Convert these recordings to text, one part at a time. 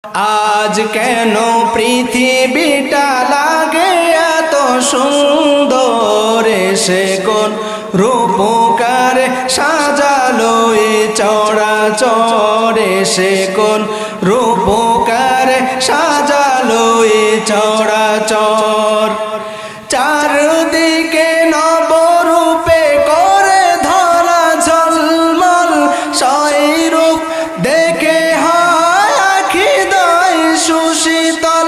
আজ কেন পৃথিবীটা লাগে এত সুন্দর, সে কোন রূপকারে সাজালো এ চরাচরে, সে কোন রূপকারে সাজালো এ চরাচর। চারদিকে নবরূপে করে ধরা ঝলমল, সয়রূপ দেখে হয় আখি দয় সুশীতল,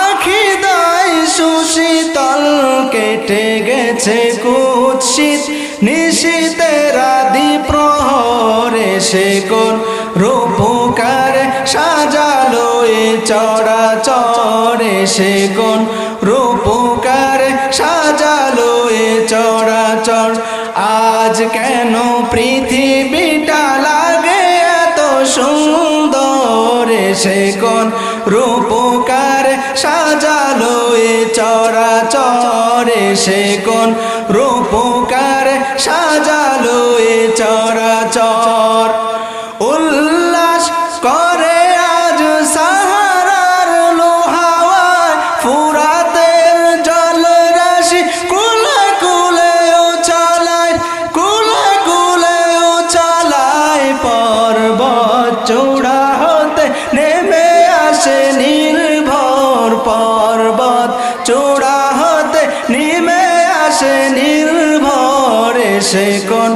আখি দয় সুশীতল। কেটে গেছে কুৎসিত নিশীতের আদি প্রহরে, সে কোন রূপকারে সাজালো এ চরাচরে, সে কোন রূপকারে সাজালো এ চরাচর। আজ কেন পৃথিবীটা লাগে এত সুন্দর, সে কোন রূপকারে সাজালো এ চরাচরে, সে কোন রূপকারে সাজালো এ চরাচর। উল্লাস করে আজ সাহারার লোহাওয়ায়, ফুরাতের জল রাশি কুলে কুলে উছালায়, কুলে কুলে উছালায়। পর্বত চূড়া হতে নেমে আসে নির্ভর, পর্বত চূড়া হতে নেমে আসে নির্ভর। সে কোন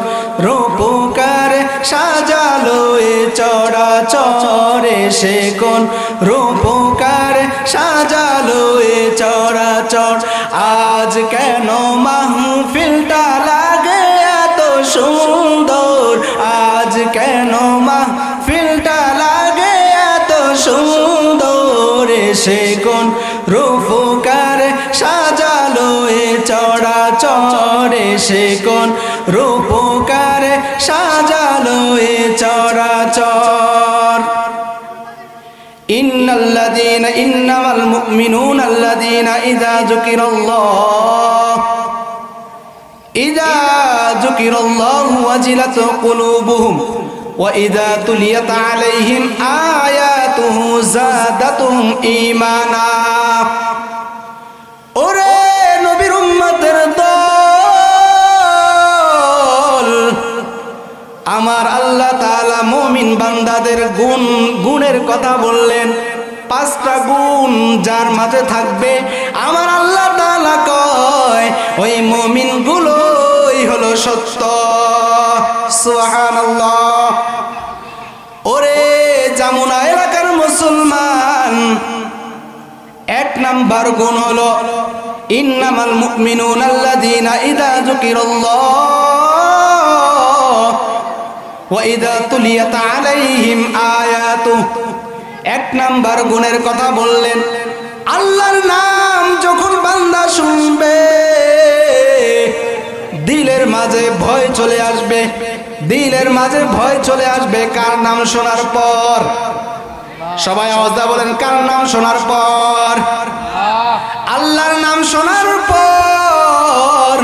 রূপকারে সাজালো এ চরাচরে, সে কোন রূপকারে সাজালো এ চরাচর। আজ কেন মাহফিলটা লাগে এত সুন্দর, আজ কেন মাহফিলটা লাগে এত সুন্দর, সে কোন রূপকারে সাজালো এ চরাচরে, সে কোন রূপকারে সাজালো এ চরাচর। ইন্নামাল মুমিনুনা আল্লাযীনা ইযা যুকিরাল্লাহু ওয়াজিলাত কুলুবুহুম ওয়া ইযা তুলিয়াত আলাইহিম আয়াতুহু যাদাতুহুম ঈমানা। ওরে নবীর উম্মতের দল, আমার আল্লাহ তাআলা মুমিন বান্দাদের গুণের কথা বললেন। 5টা গুণ যার মাঝে থাকবে, আমার আল্লাহ তাআলা কয় ওই মুমিন গুলোই হলো সত্য। সুবহানাল্লাহ। ওরে জামুনা এলাকার মুসলমান, 1 নাম্বার গুণ হলো ইন্নামাল মুমিনুনা আল্লাযীনা ইযা যুকিরাল্লাহ ওয়া ইযা তুলিয়াত আলাইহিম আয়াতুহু। 1 নাম্বার গুণের কথা বললেন, আল্লাহর নাম যখন বান্দা শুনবে দিলের মাঝে ভয় চলে আসবে, দিলের মাঝে ভয় চলে আসবে। কার নাম শোনার পর? সবাই আওয়াজ দিয়ে বলেন, কার নাম শোনার পর? আল্লাহর নাম শোনার পর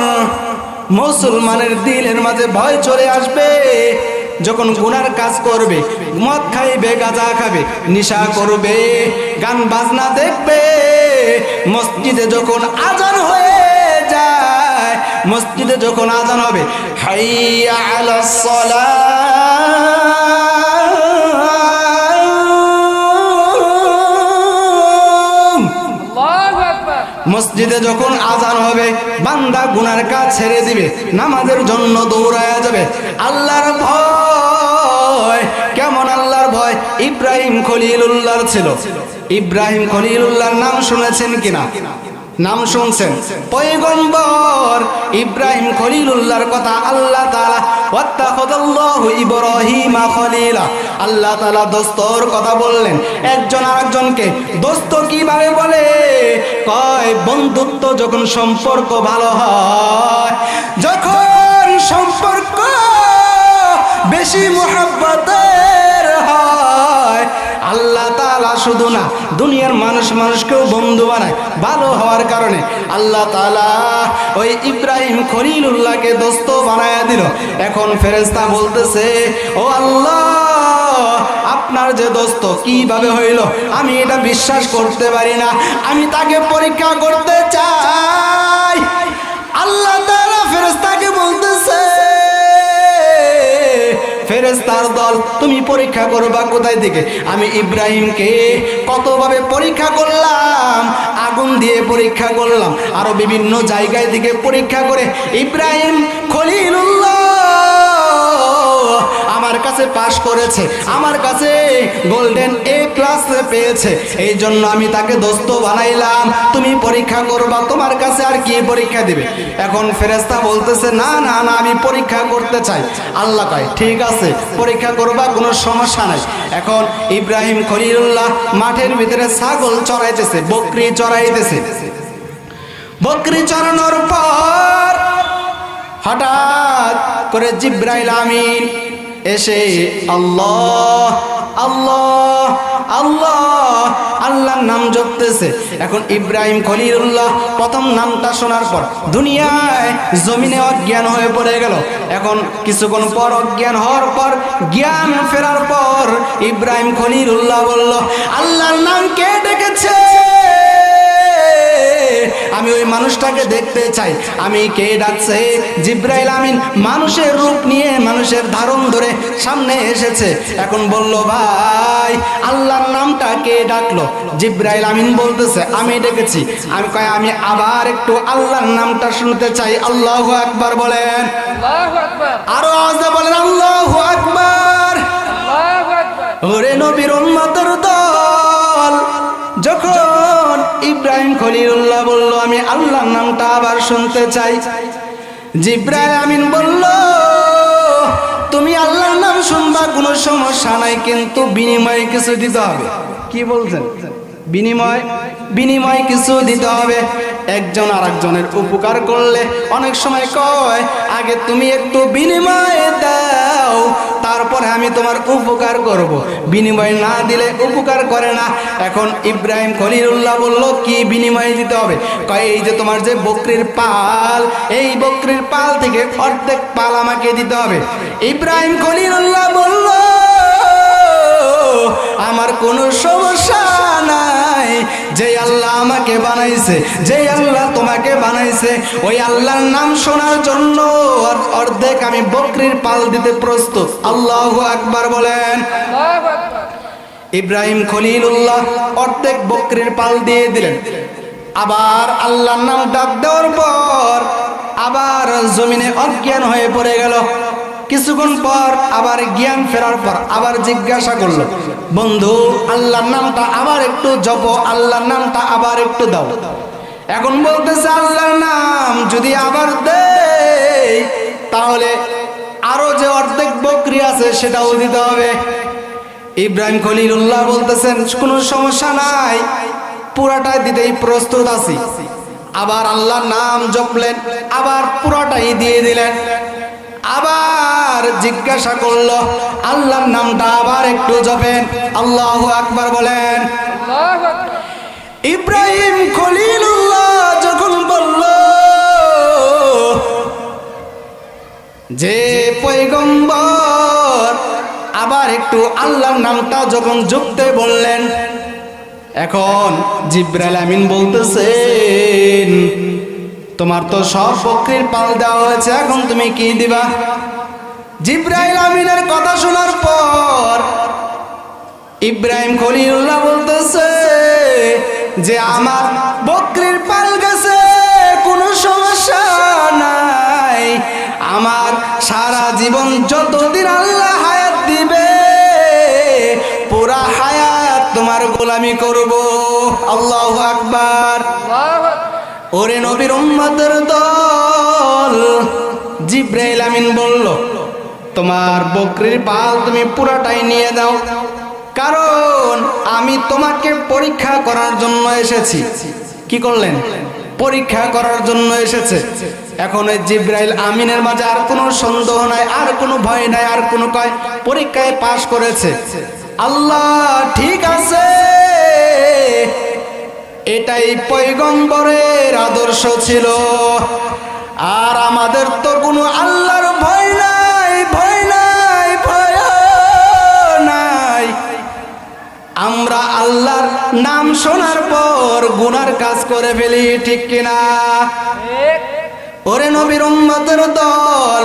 মুসলমানের দিলের মাঝে ভয় চলে আসবে। যখন গুনার কাজ করবে, মদ খাইবে, গাঁজা খাবে, নেশা করবে, গান বাজনা দেখবে, মসজিদে যখন আজান হয়ে যায়, মসজিদে যখন আজান হবে, হাইয়া আলাস সালাহ, মসজিদে যখন আজান হবে, বান্দা গুনার কাজ ছেড়ে দিবে, নামাজের জন্য দৌড়ায়া যাবে। আল্লাহর ভয়, কেমন আল্লাহর ভয়? ইব্রাহিম খলিলুল্লাহর ছিল। ইব্রাহিম খলিলুল্লাহর নাম শুনেছেন কিনা? নাম শুনছেন? পয়গম্বর ইব্রাহিম খলিলুল্লাহর কথা আল্লাহ তাআলা ওয়াত্তাখাযাল্লাহু ইব্রাহিমা খলিলা, আল্লাহ তাআলা দোস্তর কথা বললেন। একজন আরেকজনকে দোস্ত কিভাবে বলে? কয় বন্ধুত্ব যখন সম্পর্ক ভালো হয়, যখন সম্পর্ক বেশি মুহাব্বতের হয়, আল্লাহ তাআলা শুধু না দুনিয়ার মানুষকেও বন্ধু বানায় ভালো হওয়ার কারণে। আল্লাহ তাআলা ওই ইব্রাহিম খলিলুল্লাহকে দোস্ত বানায়া দিল। এখন ফেরেশতা বলতেছে, ও আল্লাহ, আপনার যে দোস্ত কিভাবে হইল আমি এটা বিশ্বাস করতে পারি না, আমি তাকে পরীক্ষা করতে চাই। আল্লাহ তাআলা ফেরেশতাকে বলতেছে, ফেরেশতার দল তুমি পরীক্ষা করবা কোথায় থেকে? আমি ইব্রাহিমকে কতভাবে পরীক্ষা করলাম, আগুন দিয়ে পরীক্ষা করলাম, আরো বিভিন্ন জায়গায় থেকে পরীক্ষা করে ইব্রাহিম খলিলুল্লাহ আমার কাছে পাশ করেছে, আমার কাছে গোল্ডেন এ ক্লাস পেয়েছে, এই জন্য আমি তাকে দোস্ত বানাইলাম। তুমি পরীক্ষা করবা, তোমার কাছে আর কি পরীক্ষা দিবে? এখন ফেরেশতা বলতেছে না না না, আমি পরীক্ষা করতে চাই। আল্লাহ কয় ঠিক আছে পরীক্ষা করবা, কোনো সমস্যা নাই। এখন ইব্রাহিম খলিলুল্লাহ মাঠের ভিতরে ছাগল চড়াইতেছে, বকরি চড়াইতেছে। বকরি চড়ানোর পর হঠাৎ করে জিবরাইল আমিন এসে আল্লাহ আল্লাহ আল্লাহ আল্লাহর নাম জপতেছে। এখন ইব্রাহিম খলিলুল্লাহ প্রথম নামটা শোনার পর দুনিয়ায় জমিনে অজ্ঞান হয়ে পড়ে গেল। এখন কিছুক্ষণ পর অজ্ঞান হওয়ার পর জ্ঞান ফেরার পর ইব্রাহিম খলিলুল্লাহ বলল, আল্লাহর নাম কে ডেকেছে? আমি ওই মানুষটাকে দেখতে চাই। আমি কে ডাকছে? জিবরাইল আমিন মানুষের রূপ নিয়ে, মানুষের ধারণ ধরে সামনে এসেছে। এখন বলল ভাই আল্লাহর নামটা কে ডাকলো? জিবরাইল আমিন বলতেছে আমি ডেকেছি। আমি কয় আমি আবার একটু আল্লাহর নামটা শুনতে চাই। আল্লাহু আকবার বলেন, আল্লাহু আকবার, আরো আওয়াজে বলেন আল্লাহু আকবার, আল্লাহু আকবার। ওরে নবীর উম্মতের দল, যখন ইব্রাহিম খলিলুল্লাহ বলল আমি আল্লাহর নামটা আবার শুনতে চাই, জিবরাইল আমিন বলল তুমি আল্লাহর নাম শুনবা, কোনো সমস্যা নাই, কিন্তু বিনিময়ে কিছু দিতে হবে। কি বলছেন? বিনিময় কিছু দিতে হবে। একজন আরেকজনের উপকার করলে অনেক সময় কয় আগে তুমি একটু বিনিময় দাও, তারপরে আমি তোমার উপকার করব। বিনিময় না দিলে উপকার করে না। এখন ইব্রাহিম খলিলুল্লাহ বলল কি বিনিময় দিতে হবে? কয় এই যে তোমার যে বকরির পাল, এই বকরির পাল থেকে অর্ধেক পাল আমাকে দিতে হবে। ইব্রাহিম খলিলুল্লাহ বলল আমার কোনো সমস্যা নাই, যে আল্লাহ আমাকে বানাইছে, যে আল্লাহ তোমাকে বানাইছে, ওই আল্লাহর নাম শোনার জন্য অর্ধেক আমি বকরির পাল দিতে প্রস্তুত। আল্লাহু আকবার বলেন। ইব্রাহিম খলিলুল্লাহ অর্ধেক বকরির পাল দিয়ে দিলেন। আবার আল্লাহর নাম ডাক দেওয়ার পর আবার জমিনে অজ্ঞান হয়ে পড়ে গেল। কিছুক্ষণ পর আবার জ্ঞান ফেরার পর আবার জিজ্ঞাসা করলো, বন্ধু আল্লাহর নামটা আবার একটু জপো, আল্লাহর নামটা আবার একটু দাও। এখন বলতেছে আল্লাহর নাম যদি আবার দেই তাহলে আরো যে অর্ধেক বকরি আছে সেটাও দিতে হবে। ইব্রাহিম খলিলুল্লাহ বলতেছেন কোনো সমস্যা নাই, পুরাটা দিতেই প্রস্তুত আছি। আবার আল্লাহর নাম জপলেন, আবার পুরাটাই দিয়ে দিলেন। আবার জিজ্ঞাসা করলো আল্লাহর নামটা আবার একটু জপেন। আল্লাহু আকবার বলেন। ইব্রাহিম খলিলুল্লাহ যখন বলল যে পয়গম্বর আবার একটু আল্লাহর নামটা যখন জপতে বললেন, এখন জিবরাইল আমিন বলতেছেন তোমার তো সব বকরির পাল দেওয়া হয়েছে, এখন তুমি কি দিবা? জিবরাইল আমিনের কথা শোনার পর ইব্রাহিম খলিলুল্লাহ বলতেছে যে আমার বকরির পাল গেছে, কোনো সমস্যা নাই, আমার সারা জীবন যতদিন আল্লাহ হায়াত দিবে পুরা হায়াত তোমার গোলামি করব। আল্লাহু আকবার। ওরে নবীর উম্মতের দল, জিবরাইল আমিন বলল তোমার বকরির পাল তুমি পুরাটাই নিয়ে দাও, কারণ আমি তোমাকে পরীক্ষা করার জন্য এসেছি। কি করলেন? পরীক্ষা করার জন্য এসেছে। এখন ওই জিবরাইল আমিনের মাঝে আর কোনো সন্দেহ নাই, আর কোনো ভয় নাই, আর কোনো কয় পরীক্ষায় পাশ করেছে। আল্লাহ ঠিক আছে, এটাই পয়গম্বরের আদর্শ ছিল। আর আমাদের তো কোনো আল্লাহর ভয় নাই, ভয় নাই, ভয় নাই। আল্লাহর নাম শোনার পর গুনার কাজ করে ফেলি, ঠিক কিনা? ওরে নবীর উম্মতের দল,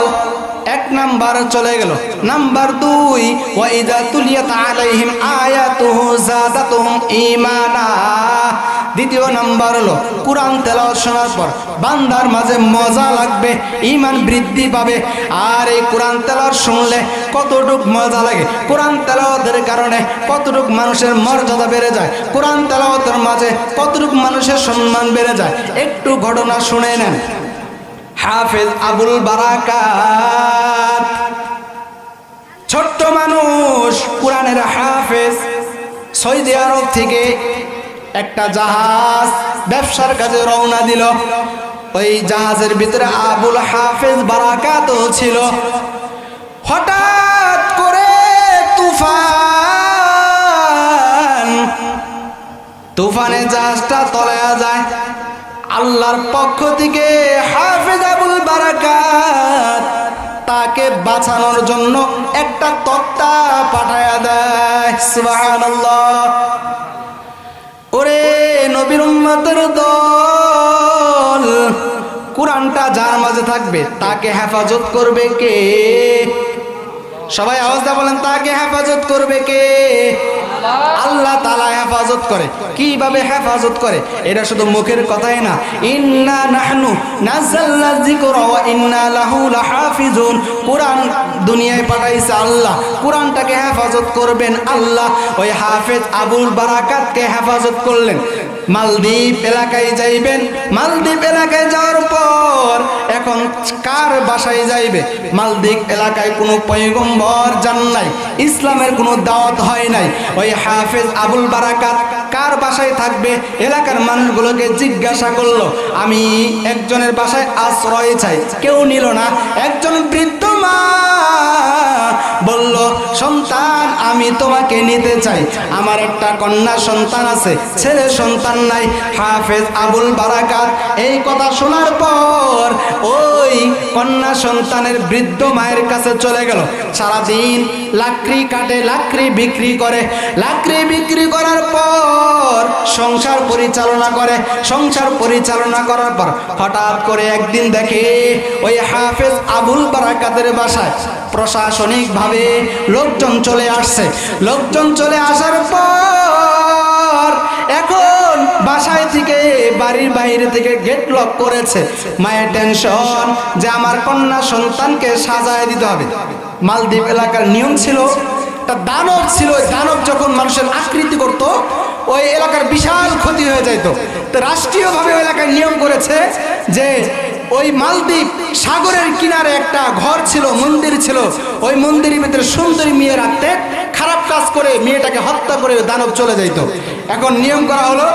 এক নাম্বার চলে গেল। নাম্বার 2, ওয়া ইযা তুলিয়াত আলাইহিম আয়াতুহু যাদাতুহুম ঈমানা। দ্বিতীয় নাম্বার হলো কোরআন তেলাওয়াত শোনার পর বান্দার মাঝে মজা লাগবে, ঈমান বৃদ্ধি পাবে। আর এই কোরআন তেলাওয়াত শুনলে কতটুক মজা লাগে, কোরআন তেলাওয়াতের কারণে কতটুক মানুষের মর্যাদা বেড়ে যায়, কোরআন তেলাওয়াতের মাঝে কতটুক মানুষের সম্মান বেড়ে যায়। একটু ঘটনা শুনে নেন। হাফেজ আবুল বারাকাত, ছোট্ট মানুষ, কোরআনের হাফেজ। সৌদি আরব থেকে একটা জাহাজ ব্যবসার কাজে রওনা দিল। ওই জাহাজের ভিতরে আবুল হাফেজ বারাকাতও ছিল। হঠাৎ করে তুফানে জাহাজটা তলায়া যায়। আল্লাহর পক্ষ থেকে হাফেজ আবুল বারাকাত তাকে বাঁচানোর জন্য একটা তক্তা পাঠায়া দেয়। সুবহানাল্লাহ। ওরে নবীর উম্মতের দল, কোরআনটা যার মাঝে থাকবে তাকে হেফাজত করবে কে? সবাই আওয়াজ দিয়ে বলেন, তাকে হেফাজত করবে কে? আল্লাহ তাআলা হেফাজত করে। কিভাবে হেফাজত করে? এটা শুধু মুখের কথাই না। ইন্না নাহনু নাযালনা যিকরা ওয়া ইন্না লাহু লাহাফিজুন। কোরআন দুনিয়ায় পাঠাইছে আল্লাহ, কোরআনটাকে হেফাজত করবেন আল্লাহ। ওই হাফেজ আবুল বারাকাতকে হেফাজত করলেন। মালদ্বীপ এলাকায় যাইবেন। মালদ্বীপ এলাকায় যাওয়ার পর এখন কার বাসায় যাইবে? মালদ্বীপ এলাকায় কোনো পয়গম্বর যান নাই, ইসলামের কোনো দাওয়াত হয় নাই। ওই হাফেজ আবুল বারাকাত কার বাসায় থাকবে? এলাকার মানুষগুলোকে জিজ্ঞাসা করলো, আমি একজনের বাসায় আশ্রয় চাই। কেউ নিল না। একজন বৃদ্ধ মা বলল, সন্তান আমি তোমাকে নিতে চাই, আমার একটা কন্যা সন্তান আছে, ছেলে সন্তান নাই। হাফেজ আবুল বারাকাত এই কথা শোনার পর ওই কন্যা সন্তানের বৃদ্ধ মায়ের কাছে চলে গেল। সারাদিন লাকড়ি কাটে, লাকড়ি বিক্রি করে, লাকড়ি বিক্রি করার পর সংসার পরিচালনা করে। সংসার পরিচালনা করার পর হঠাৎ করে একদিন দেখে ওই হাফেজ আবুল বারাকাতের বাসায় প্রশাসনিকভাবে লোকজন চলে আসছে। লোকজন চলে আসার পর এখন বাসায় থেকে, বাড়ির বাইরে থেকে গেট লক করেছে। মায়ের টেনশন যে আমার কন্যা সন্তানকে সাজায় দিতে হবে। মালদ্বীপ এলাকার নিয়ম ছিল, একটা দানব ছিল। দানব যখন মানুষের আকৃতি করত, ওই এলাকার বিশাল ক্ষতি হয়ে যেত। তো রাষ্ট্রীয়ভাবে ওই এলাকায় নিয়ম করেছে যে ওই মালদ্বীপ সাগরের কিনারে একটা ঘর ছিল, মন্দির ছিল। ওই মন্দিরের ভিতরে সুন্দরী মেয়ে রাখতে, খারাপ কাজ করে মেয়েটাকে হত্যা করে দানব চলে যাইত। এখন নিয়ম করা হলো,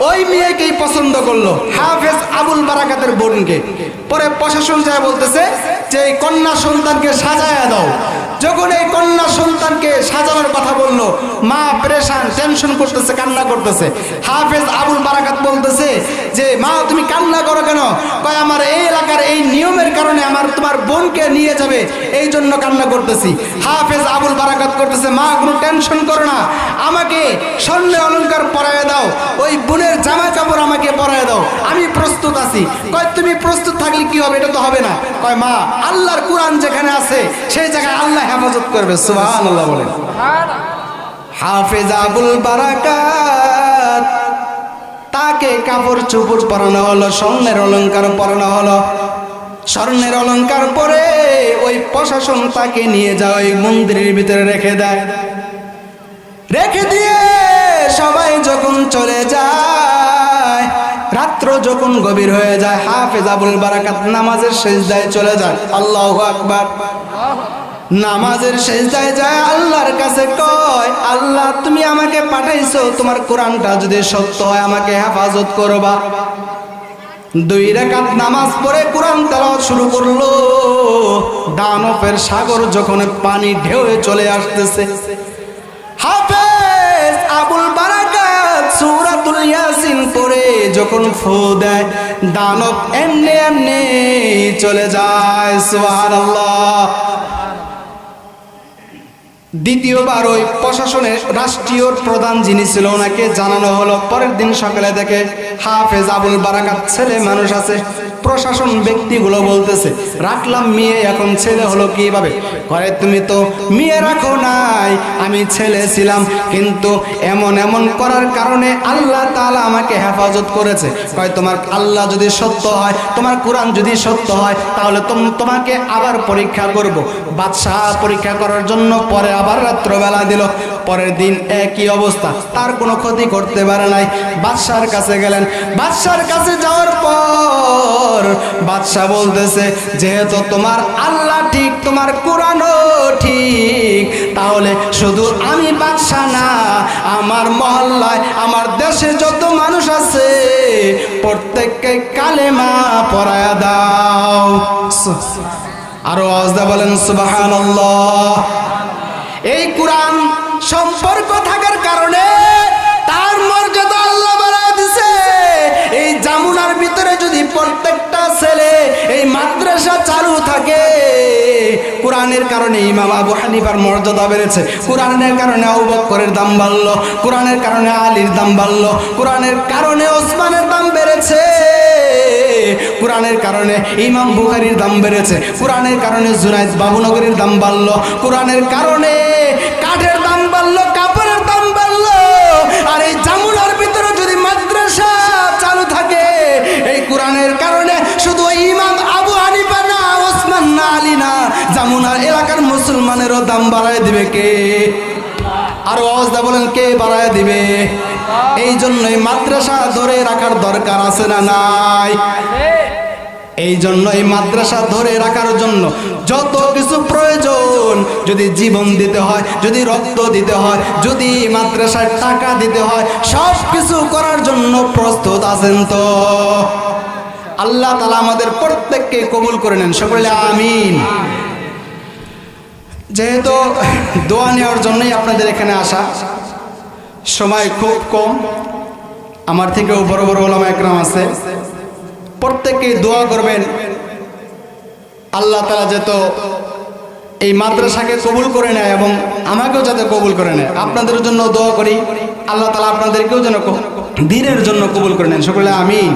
ওই মেয়েকেই পছন্দ করলো হাফেজ আবুল বারাকাতের বোনকে। পরে প্রশাসন যায় বলতেছে যে এই কন্যা সন্তানকে সাজায়া দাও। যখন এই কন্যা সন্তানকে সাজানোর কথা বললো, মা পরেশান, টেনশন করতেছে, কান্না করতেছে। হাফেজ আবুল বারাকাত বলতেছে যে মা তুমি কান্না করো কেন? কয় আমার এই এলাকার এই নিয়মের কারণে আমার তোমার বোনকে নিয়ে যাবে, এই জন্য কান্না করতেছি। হাফেজ আবুল বারাকাত করতেছে, মা কোনো টেনশন করো না, আমাকে স্বর্ণের অলংকার পরায় দাও, ওই বোনের জামা কাপড় আমাকে পরায় দাও, আমি প্রস্তুত আছি। কয় তুমি প্রস্তুত থাকলে কি হবে? এটা তো হবে না। কয় মা আল্লাহর কোরআন যেখানে আছে সেই জায়গায় আল্লাহ হেফাজত করবে। সুবহানাল্লাহ বলেন। হাফেজ আবুল বারাকাত তাকে কাপড় চোপড় পরানো হলো, স্বর্ণের অলংকার পরানো হলো। স্বর্ণের অলংকার পরে ওই প্রশাসন তাকে নিয়ে যায়, ওই মন্দিরের ভিতরে রেখে দেয়। রেখে দিয়ে সবাই যখন চলে যায়, রাত্র যখন গভীর হয়ে যায়, হাফেজ আবুল বারাকাত নামাজের সিজদায় চলে যায়। আল্লাহু আকবার। নামাজের সিজদায় যায়, আল্লাহর কাছে কয়, আল্লাহ তুমি আমাকে পাঠাইছো, তোমার কোরআনটা যদি সত্য হয় আমাকে হেফাজত করবা। 2 রাকাত নামাজ পড়ে কোরআন তেলাওয়াত শুরু করলো। দানবের সাগর যখন পানি ঢেউয়ে চলে আসতেছে, হাফেজ আবুল বারাকাত সূরাতুল ইয়াসিন পড়ে যখন ফু দেয়, দানব এমনি এমনি চলে যায়। সুবহানাল্লাহ। দ্বিতীয়বার ওই প্রশাসনের রাষ্ট্রীয় প্রধান যিনি ছিল ওনাকে জানানো হলো। পরের দিন সকালে দেখে হাফেজ আবুল বারাকাত ছেলে মানুষ আছে। প্রশাসন ব্যক্তিগুলো বলতেছে রাখলাম মেয়ে, এখন ছেলে হলো কিভাবে? করে তুমি তো মেয়ে রাখো নাই, আমি ছেলে ছিলাম, কিন্তু এমন এমন করার কারণে আল্লাহ তাআলা আমাকে হেফাজত করেছে। কয় তোমার আল্লাহ যদি সত্য হয়, তোমার কোরআন যদি সত্য হয়, তাহলে তোমাকে আবার পরীক্ষা করব। বাদশাহ পরীক্ষা করার জন্য পরে আবার রাত্রবেলা দিল। পরের দিন একই অবস্থা, তার কোনো ক্ষতি করতে পারে নাই। বাদশার কাছে গেলেন। বাদশার কাছে যাওয়ার পর বাদশাহ বলতেছে যেহেতু তোমার আল্লাহ ঠিক, তোমার কোরআনও ঠিক, তাহলে শুধু আমি বাদশাহ না, আমার মহল্লায় আমার দেশে যত মানুষ আছে প্রত্যেককে কালেমা পড়ায়া দাও। আরো আওয়াজে বলেন সুবহানাল্লাহ। এই কোরআন সম্পর্ক থাকার কারণে তার মর্যাদা আল্লাহ বাড়ায় দিছে। এই জামুনার ভিতরে যদি প্রত্যেকটা ছেলে এই মাদ্রাসা চালু থাকে, কোরআনের কারণে ইমাম আবু হানিফার মর্যাদা বেড়েছে, কোরআনের কারণে আবু বকরের দাম বাড়লো, কোরআনের কারণে আলীর দাম বাড়লো, কোরআনের কারণে ওসমানের দাম বেড়েছে, কোরআনের কারণে ইমাম বুখারীর দাম বেড়েছে, কোরআনের কারণে জুনাইদ বাবুনগরীর দাম বাড়লো, কোরআনের কারণে কাঠের দাম বাড়লো, কাপড়ের দাম বাড়লো। আর এই জামুনার ভিতরে যদি মাদ্রাসা চালু থাকে, এই কোরআনের কারণে শুধু ইমাম আবু হানিফা না, ওসমান না, আলী না, জামুনার এলাকার মুসলমানেরও দাম বাড়ায় দিবে কে? আরো আওয়াজ দিয়ে বলেন কে বাড়ায় দিবে? এই জন্যই মাদ্রাসা ধরে রাখার দরকার আছে না নাই? এই জন্য এই মাদ্রাসা ধরে রাখার জন্য যত কিছু প্রয়োজন, যদি জীবন দিতে হয়, যদি রক্ত দিতে হয়, যদি মাদ্রাসায় টাকা দিতে হয়, সব কিছু করার জন্য প্রস্তুত আছেন তো? আল্লাহ তাআলা আমাদের প্রত্যেককে কবুল করে নেন, সকলে আমিন। যেহেতু দোয়া নেওয়ার জন্যই আপনাদের এখানে আসা, সময় খুব কম, আমার থেকেও বড় বড় ওলামা একরাম আছে, প্রত্যেককে দোয়া করবেন আল্লাহ তাআলা যাতে এই মাদ্রাসাকে কবুল করে নেয় এবং আমাকেও যাতে কবুল করে নেয়। আপনাদের জন্য দোয়া করি, আল্লাহ তাআলা আপনাদেরকেও যেন দিনের জন্য কবুল করে নেন, সকলে আমিন।